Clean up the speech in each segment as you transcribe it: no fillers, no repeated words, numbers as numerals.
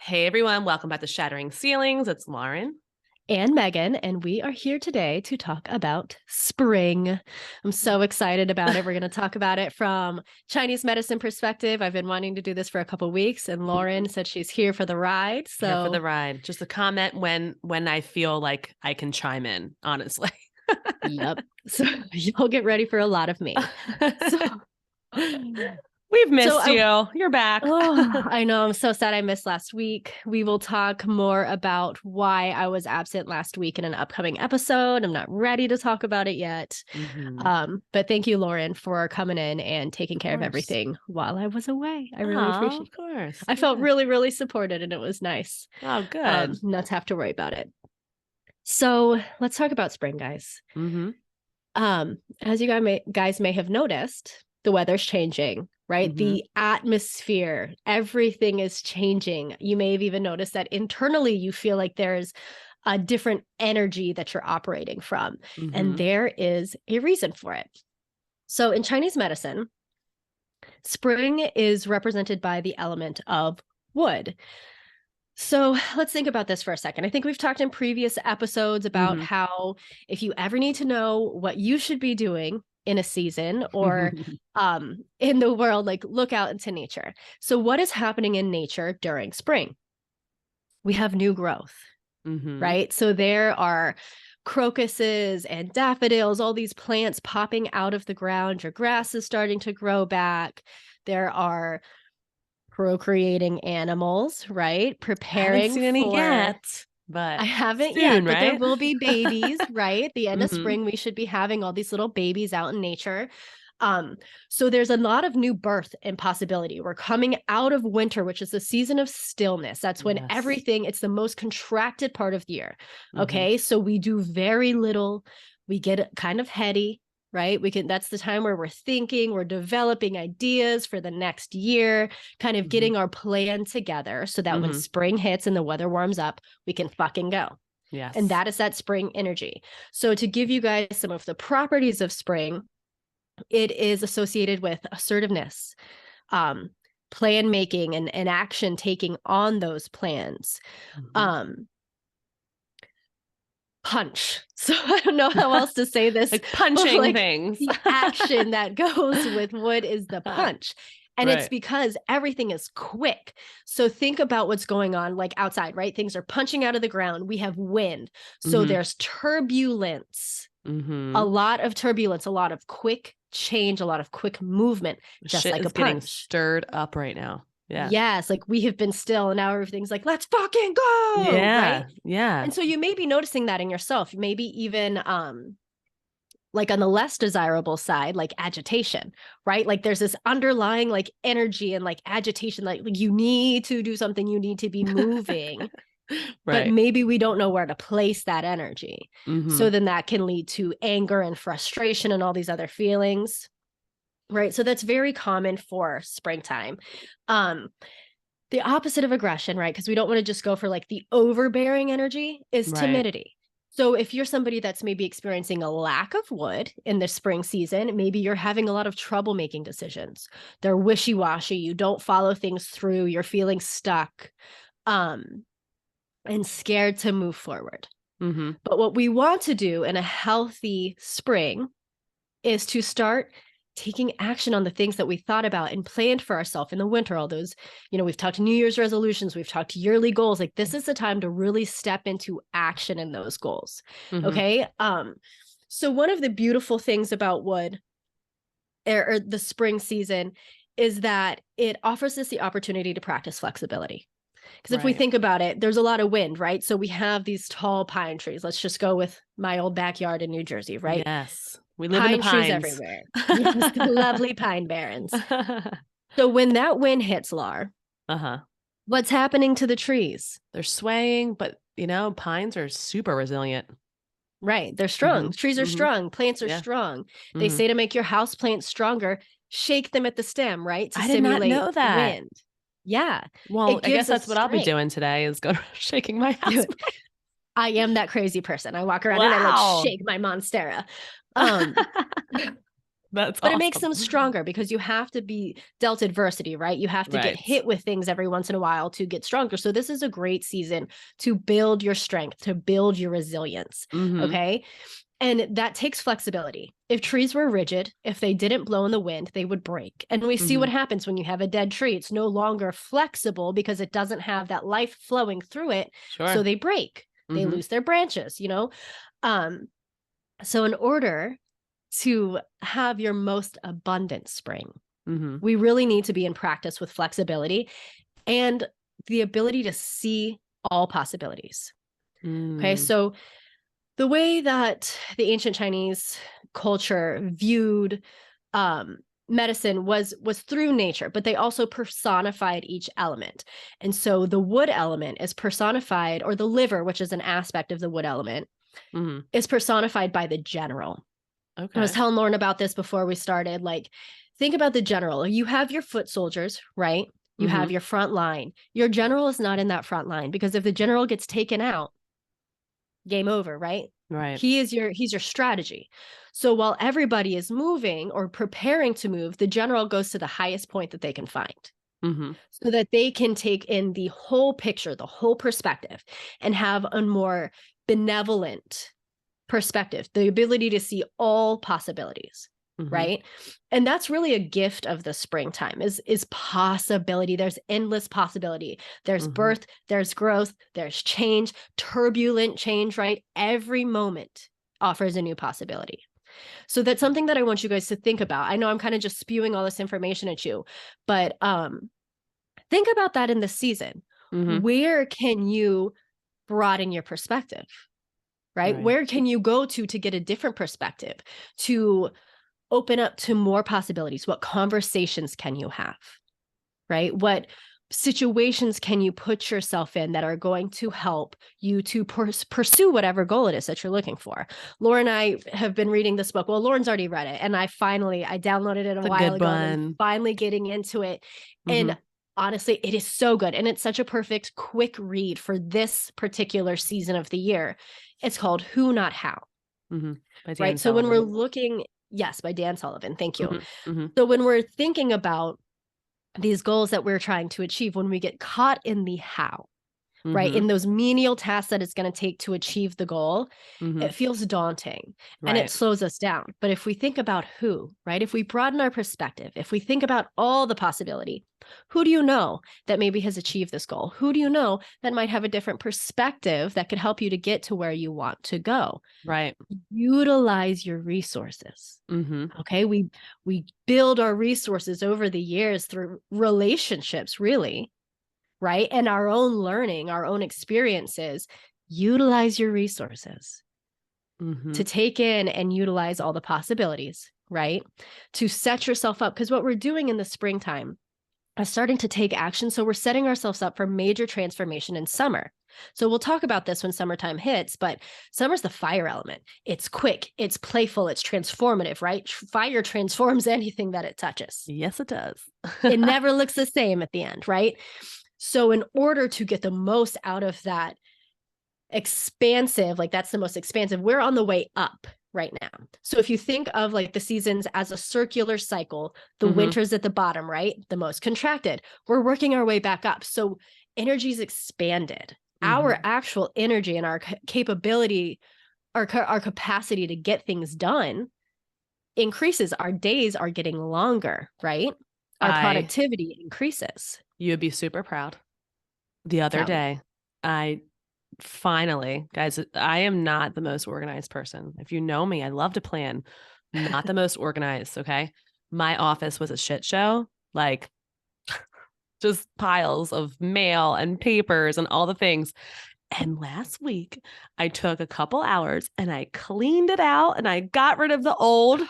Hey everyone, welcome back to Shattering Ceilings. It's Lauren. And Megan, and we are here today to talk about spring. I'm so excited about it. We're going to talk about it from Chinese medicine perspective. I've been wanting to do this for a couple weeks, and Lauren said she's here for the ride. So Here for the ride. Just a comment when I feel like I can chime in, honestly. Yep. So you'll get ready for a lot of me. We've missed you. You're back. I know. I'm so sad I missed last week. We will talk more about why I was absent last week in an upcoming episode. I'm not ready to talk about it yet. But thank you, Lauren, for coming in and taking care of everything while I was away. I really appreciate it. Of course. I felt really, really supported, and it was nice. Oh, good. Not to have to worry about it. So let's talk about spring, guys. As you guys may have noticed, the weather's changing, right? The atmosphere, everything is changing. You may have even noticed that internally you feel like there's a different energy that you're operating from. And there is a reason for it. So in Chinese medicine, spring is represented by the element of wood. So let's think about this for a second. I think we've talked in previous episodes about how if you ever need to know what you should be doing in a season or in the world, like look out into nature. So what is happening in nature during spring? We have new growth, right? So there are crocuses and daffodils, all these plants popping out of the ground. Your grass is starting to grow back. There are procreating animals, right? Preparing I haven't seen any yet, but I haven't soon, yet, but right? there will be babies, right? The end of spring, we should be having all these little babies out in nature. So there's a lot of new birth and possibility. We're coming out of winter, which is the season of stillness. That's when it's the most contracted part of the year. Okay. So we do very little. We get kind of heady, right? That's the time where we're thinking, we're developing ideas for the next year, kind of getting our plan together so that when spring hits and the weather warms up, we can fucking go. Yes. And that is that spring energy. So to give you guys some of the properties of spring, it is associated with assertiveness, plan making and action taking on those plans. Punch. So I don't know how else to say this. Like punching things. The action that goes with wood is the punch. And it's because everything is quick. So think about what's going on like outside, right? Things are punching out of the ground. We have wind. So there's turbulence, a lot of turbulence, a lot of quick change, a lot of quick movement, just Shit like is a punch. Getting stirred up right now. Yeah. Yes. Like we have been still and now everything's like, let's fucking go. Yeah. Right? Yeah. And so you may be noticing that in yourself, maybe even like on the less desirable side, like agitation, right? Like there's this underlying like energy and like agitation, like you need to do something, you need to be moving. But maybe we don't know where to place that energy. So then that can lead to anger and frustration and all these other feelings. Right. So that's very common for springtime. The opposite of aggression, right? Because we don't want to just go for like the overbearing energy is timidity. So if you're somebody that's maybe experiencing a lack of wood in the spring season, maybe you're having a lot of trouble making decisions. They're wishy-washy. You don't follow things through. You're feeling stuck and scared to move forward. But what we want to do in a healthy spring is to start taking action on the things that we thought about and planned for ourselves in the winter. All those, we've talked New Year's resolutions, we've talked yearly goals. Like this is the time to really step into action in those goals. Okay. So one of the beautiful things about wood or the spring season is that it offers us the opportunity to practice flexibility. Because if we think about it, there's a lot of wind, right? So we have these tall pine trees. Let's just go with my old backyard in New Jersey, right? Yes. We live in the pines. Trees everywhere. Yes, the lovely pine barrens. So when that wind hits, Lar, what's happening to the trees? They're swaying, but pines are super resilient. Right. They're strong. Trees are strong. Plants are strong. They say to make your house plants stronger, shake them at the stem, right? To simulate know that. Wind. Yeah. Well, I guess that's what I'll be doing today is go shaking my house. I am that crazy person. I walk around and I like shake my monstera. That's But it makes awesome. them stronger because you have to be dealt adversity, right? You have to get Right. hit with things every once in a while to get stronger. So this is a great season to build your strength, to build your resilience. Mhm. Okay. And that takes flexibility. If trees were rigid, if they didn't blow in the wind, they would break. And we see what happens when you have a dead tree. It's no longer flexible because it doesn't have that life flowing through it. Sure. So they break. They Mhm. lose their branches, you know? So in order to have your most abundant spring, Mhm. we really need to be in practice with flexibility and the ability to see all possibilities. Okay. Mm. So the way that the ancient Chinese culture viewed medicine was through nature, but they also personified each element. And so the wood element is personified, or the liver, which is an aspect of the wood element, Mhm. is personified by the general. I was Okay. telling Lauren about this before we started. Like, think about the general. You have your foot soldiers, right? You have your front line. Your general is not in that front line because if the general gets taken out, game over, right? Right. He's your strategy. So while everybody is moving or preparing to move, the general goes to the highest point that they can find Mhm. so that they can take in the whole picture, the whole perspective, and have a more benevolent perspective, the ability to see all possibilities. Right. And that's really a gift of the springtime is possibility. There's endless possibility. There's birth, there's growth, there's change, turbulent change, right? Every moment offers a new possibility. So that's something that I want you guys to think about. I know I'm kind of just spewing all this information at you, but think about that in the season. Where can you broaden your perspective? Right? Where can you go to get a different perspective, to open up to more possibilities? What conversations can you have? Right? What situations can you put yourself in that are going to help you to pursue whatever goal it is that you're looking for? Lauren and I have been reading this book. Well, Lauren's already read it, and I downloaded it a while ago, and I'm finally getting into it. And honestly, it is so good. And it's such a perfect, quick read for this particular season of the year. It's called Who Not How. Right. So when we're looking, yes, by Dan Sullivan. Thank you. So when we're thinking about these goals that we're trying to achieve, when we get caught in the how, right, in those menial tasks that it's going to take to achieve the goal, it feels daunting and it slows us down. But if we think about who, right, if we broaden our perspective, if we think about all the possibility, who do you know that maybe has achieved this goal? Who do you know that might have a different perspective that could help you to get to where you want to go? Right. Utilize your resources. Okay. We build our resources over the years through relationships, really, right? And our own learning, our own experiences. Utilize your resources to take in and utilize all the possibilities, right? To set yourself up. Because what we're doing in the springtime is starting to take action. So we're setting ourselves up for major transformation in summer. So we'll talk about this when summertime hits, but summer's the fire element. It's quick, it's playful, it's transformative, right? Fire transforms anything that it touches. Yes, it does. It never looks the same at the end, right? So in order to get the most out of that expansive, like that's the most expansive, we're on the way up right now. So if you think of like the seasons as a circular cycle, the winter's at the bottom, right? The most contracted. We're working our way back up. So energy's expanded. Our actual energy and our capability, our capacity to get things done increases. Our days are getting longer, right? Our productivity increases. You'd be super proud. The other day, I finally, guys, I am not the most organized person. If you know me, I love to plan. Not the most organized, okay? My office was a shit show, like just piles of mail and papers and all the things. And last week, I took a couple hours and I cleaned it out and I got rid of the old,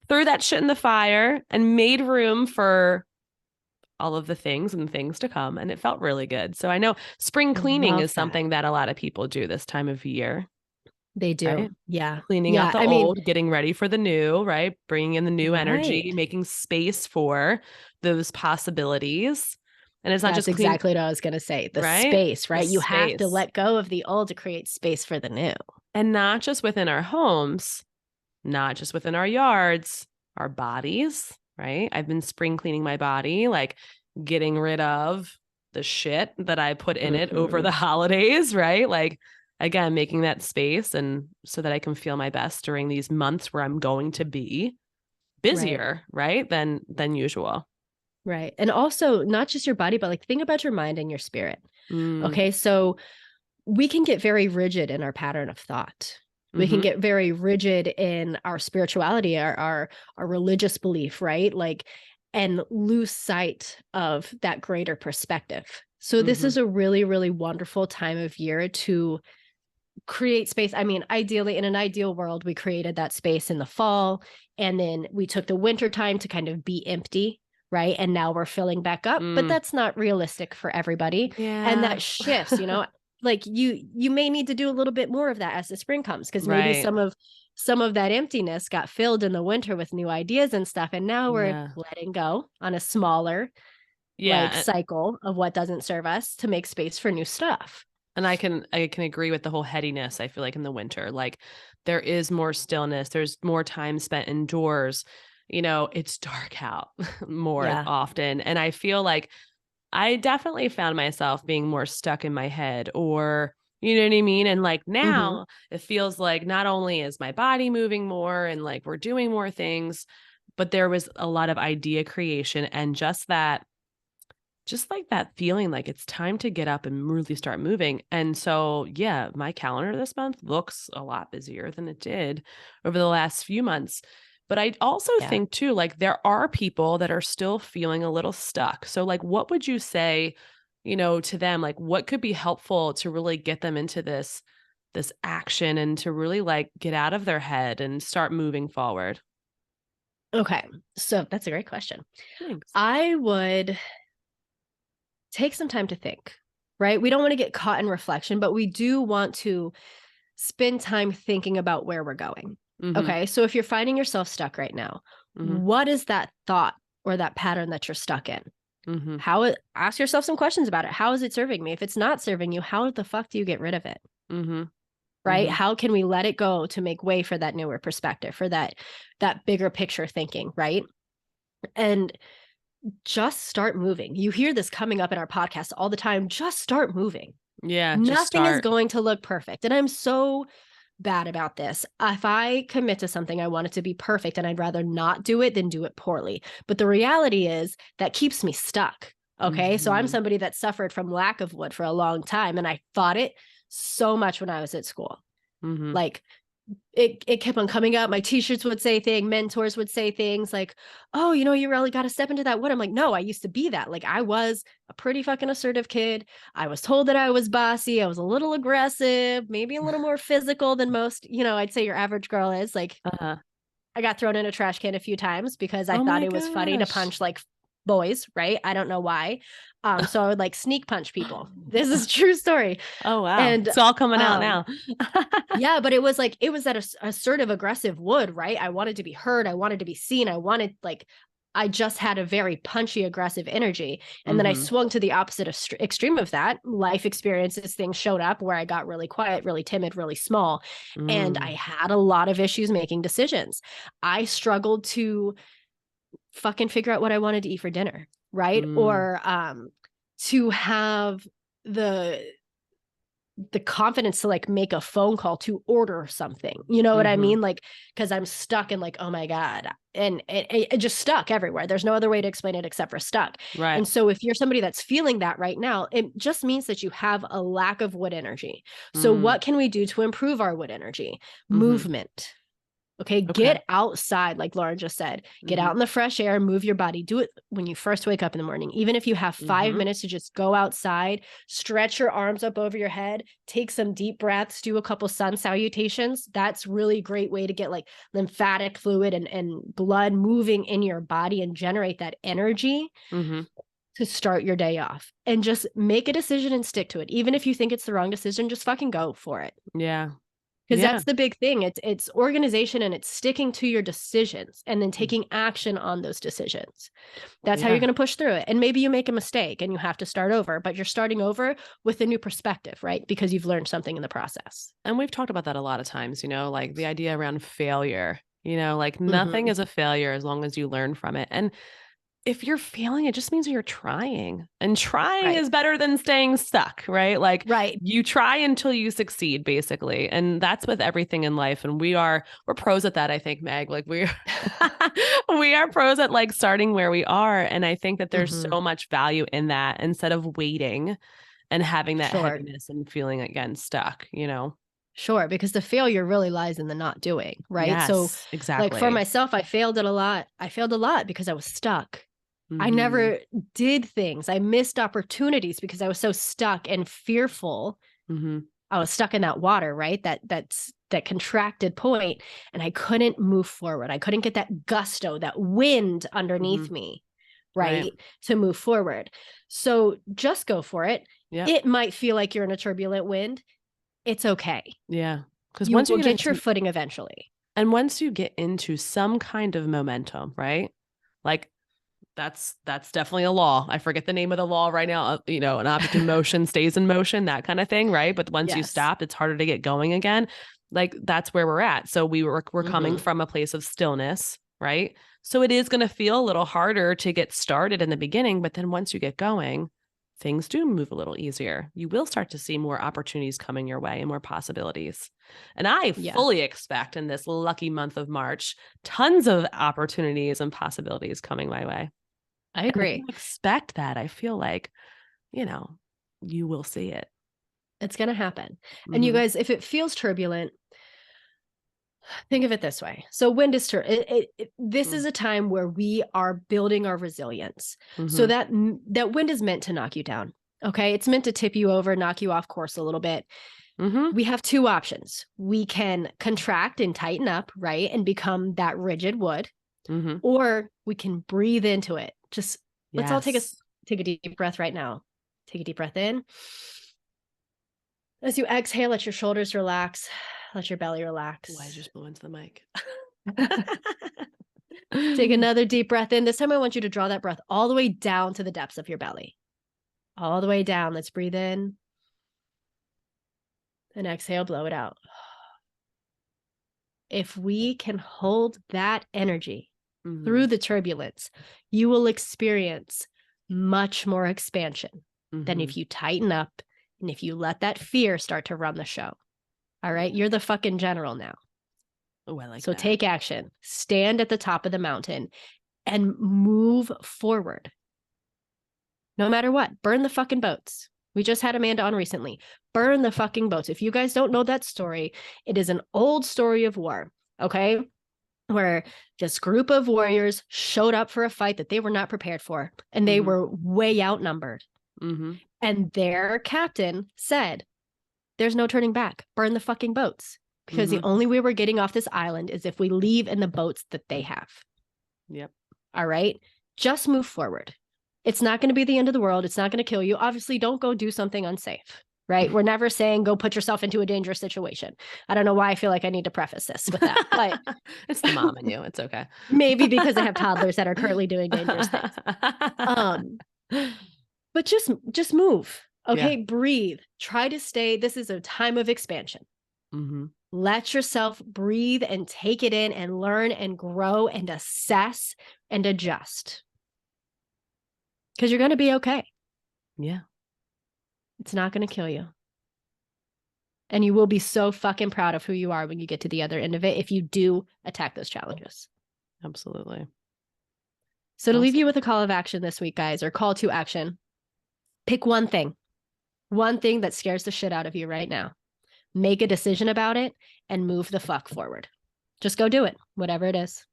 threw that shit in the fire and made room for all of the things and things to come. And it felt really good. So I know spring cleaning is something that a lot of people do this time of year. They do. Right? Yeah. Cleaning out the old, getting ready for the new, right? Bringing in the new energy, making space for those possibilities. And it's not That's just exactly what I was going to say. The space, right? You have to let go of the old to create space for the new. And not just within our homes, not just within our yards, our bodies, right? I've been spring cleaning my body, like getting rid of the shit that I put in it over Mhm. the holidays, right? Like, again, making that space and so that I can feel my best during these months where I'm going to be Right. busier, right? Than usual. Right. And also not just your body, but like think about your mind and your spirit. Mm, Okay. So we can get very rigid in our pattern of thought. We can mhm, get very rigid in our spirituality, our religious belief, right? Like, and lose sight of that greater perspective. So this is mhm, a really, really wonderful time of year to create space. I mean, ideally, in an ideal world, we created that space in the fall, and then we took the winter time to kind of be empty, right? And now we're filling back up, but mm. that's not realistic for everybody. And Yeah. that shifts, like you may need to do a little bit more of that as the spring comes, because maybe Right. some of that emptiness got filled in the winter with new ideas and stuff. And now we're Yeah. letting go on a smaller like Yeah, cycle of what doesn't serve us to make space for new stuff. and I can agree with the whole headiness, I feel like in the winter. Like there is more stillness, there's more time spent indoors. It's dark out more Yeah. often. And I feel like I definitely found myself being more stuck in my head or you know what I mean? And like Hmm. now it feels like not only is my body moving more and like we're doing more things, but there was a lot of idea creation and just like that feeling like it's time to get up and really start moving. And so, yeah, my calendar this month looks a lot busier than it did over the last few months. But I also Yeah. think too, like there are people that are still feeling a little stuck. So, like, what would you say, to them? Like, what could be helpful to really get them into this action and to really like get out of their head and start moving forward? Okay. So that's a great question. Thanks. I would take some time to think, right? We don't want to get caught in reflection, but we do want to spend time thinking about where we're going. Mm-hmm. Okay. So if you're finding yourself stuck right now, Mm-hmm. what is that thought or that pattern that you're stuck in? Mm-hmm. Ask yourself some questions about it. How is it serving me? If it's not serving you, how the fuck do you get rid of it? Mm-hmm. Right? Mm-hmm. How can we let it go to make way for that newer perspective, for that bigger picture thinking, right? And just start moving. You hear this coming up in our podcast all the time. Just start moving. Yeah, just Nothing is start. going to look perfect. And I'm so bad about this. If I commit to something, I want it to be perfect, and I'd rather not do it than do it poorly. But the reality is that keeps me stuck. Okay. So I'm Mm-hmm. somebody that suffered from lack of wood for a long time, and I fought it so much when I was at school. Mm-hmm. Like, it kept on coming up. My teachers would say things, mentors would say things like, oh, you really got to step into that wood. I'm like, no, I used to be that. Like, I was a pretty fucking assertive kid. I was told that I was bossy. I was a little aggressive, maybe a little more physical than most, I'd say your average girl is. Like, Uh-huh. I got thrown in a trash can a few times because I Oh thought my it was funny to gosh. punch like boys, right? I don't know why. So I would like sneak punch people. This is a true story. Oh, wow. And It's all coming out um now. yeah, but it was that assertive aggressive wood, right? I wanted to be heard, I wanted to be seen, I just had a very punchy aggressive energy. And then I Mhm. swung to the opposite extreme of that. Life experiences, things showed up where I got really quiet, really timid, really small, and I Mm. had a lot of issues making decisions. I struggled to fucking figure out what I wanted to eat for dinner, right? Mm. Or to have the confidence to like make a phone call to order something. You know what I Mhm. mean? Like, because I'm stuck in like, oh my God. And it just stuck everywhere. There's no other way to explain it except for stuck. Right. And so if you're somebody that's feeling that right now, it just means that you have a lack of wood energy. So Mm. what can we do to improve our wood energy? Mhm. Movement. Okay, Okay. get outside, like Lauren just said. Get out Mhm. in the fresh air, move your body. Do it when you first wake up in the morning. Even if you have 5 minutes to just go outside, stretch your arms up over your head, take some deep breaths, do a couple sun salutations. That's really great way to get like lymphatic fluid and blood moving in your body and generate that energy Mhm. to start your day off. And just make a decision and stick to it. Even if you think it's the wrong decision, just fucking go for it. Yeah. Because Yeah. that's the big thing. It's organization, and it's sticking to your decisions and then Mm. taking action on those decisions. That's how you're Yeah. going to push through it. And maybe you make a mistake and you have to start over, but you're starting over with a new perspective, right? Because you've learned something in the process. And we've talked about that a lot of times, like the idea around failure. Like nothing Mhm. is a failure as long as you learn from it. And if you're failing, it just means you're trying. And trying Right. is better than staying stuck, right? Like Right. you try until you succeed, basically. And that's with everything in life. And we're pros at that, I think, Meg. Like we're we are pros at like starting where we are. And I think that there's Mhm. so much value in that instead of waiting and having that Sure. heaviness and feeling again stuck. Sure, because the failure really lies in the not doing, right? So, Yes, like for exactly. myself, I failed at a lot. I failed a lot because I was stuck. I Hmm. never did things. I missed opportunities because I was so stuck and fearful. Hmm. I was stuck in that water, right? That contracted point, and I couldn't move forward. I couldn't get that gusto, that wind Hmm. underneath me, Right. right? To move forward. So just go for it. Yep. It might feel like you're in a turbulent wind. It's okay. Yeah. Because You once you will get get your into footing eventually. once you get into some kind of momentum, right? Like that's definitely a law. I forget the name of the law right now. An object in motion stays in motion, that kind of thing, right? But once you Yes. stop, it's harder to get going again. Like that's where we're at. So we're coming Mhm. from a place of stillness, right? So it is going to feel a little harder to get started in the beginning, but then once you get going, things do move a little easier. You will start to see more opportunities coming your way and more possibilities. And I Yeah, fully expect in this lucky month of March, tons of opportunities and possibilities coming my way. I And if you agree. expect that, I feel like, you know, you will see it. It's going to happen. And you Mhm. guys, if it feels turbulent, think of it this way. So wind is this Mm. is a time where we are building our resilience. So Mhm. that wind is meant to knock you down. Okay? It's meant to tip you over, knock you off course a little bit. Mhm. We have two options. We can contract and tighten up, right? And become that rigid wood, Mhm. or we can breathe into it. Just let's all Yes. take a deep breath right now. Take a deep breath in. As you exhale, let your shoulders relax, let your belly Why I relax. just blew into the mic. Take another deep breath in. This time, I want you to draw that breath all the way down to the depths of your belly. All the way down. Let's breathe in and exhale, blow it out. If we can hold that energy through Mhm. the turbulence, you will experience much more expansion than Mhm. if you tighten up and if you let that fear start to run the show. All right. Yeah. You're the fucking general now. Oh, I like So that. take action, stand at the top of the mountain and move forward. No matter what, burn the fucking boats. We just had Amanda on recently. Burn the fucking boats. If you guys don't know that story, it is an old story of war. Okay. Where this group of warriors showed up for a fight that they were not prepared for, and they Mhm. were way outnumbered. Mhm. And their captain said, there's no turning back. Burn the fucking boats. Because the Mhm. only way we're getting off this island is if we leave in the boats that they have. Yep. All right. Just move forward. It's not going to be the end of the world. It's not going to kill you. Obviously, don't go do something unsafe, right? We're never saying go put yourself into a dangerous situation. I don't know why I feel like I need to preface this with that, but It's the mom in you. It's okay. maybe because I have toddlers that are currently doing dangerous things. Um, but just move. Yeah. Okay, breathe. Try to stay. This is a time of expansion. Mhm. Let yourself breathe and take it in and learn and grow and assess and adjust because you're going to be okay. Yeah. It's not going to kill you. And you will be so fucking proud of who you are when you get to the other end of it if you do attack those challenges. Absolutely. So, to leave you Awesome. with a call of action this week, guys, or call to action, pick one thing that scares the shit out of you right now. Make a decision about it and move the fuck forward. Just go do it, whatever it is,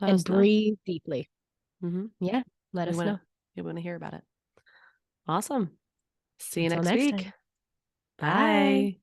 Let and us know. breathe deeply. Mhm. Yeah, let We us know. wanna we wanna hear about it. Awesome. See you Until next next week. time. Bye. Bye.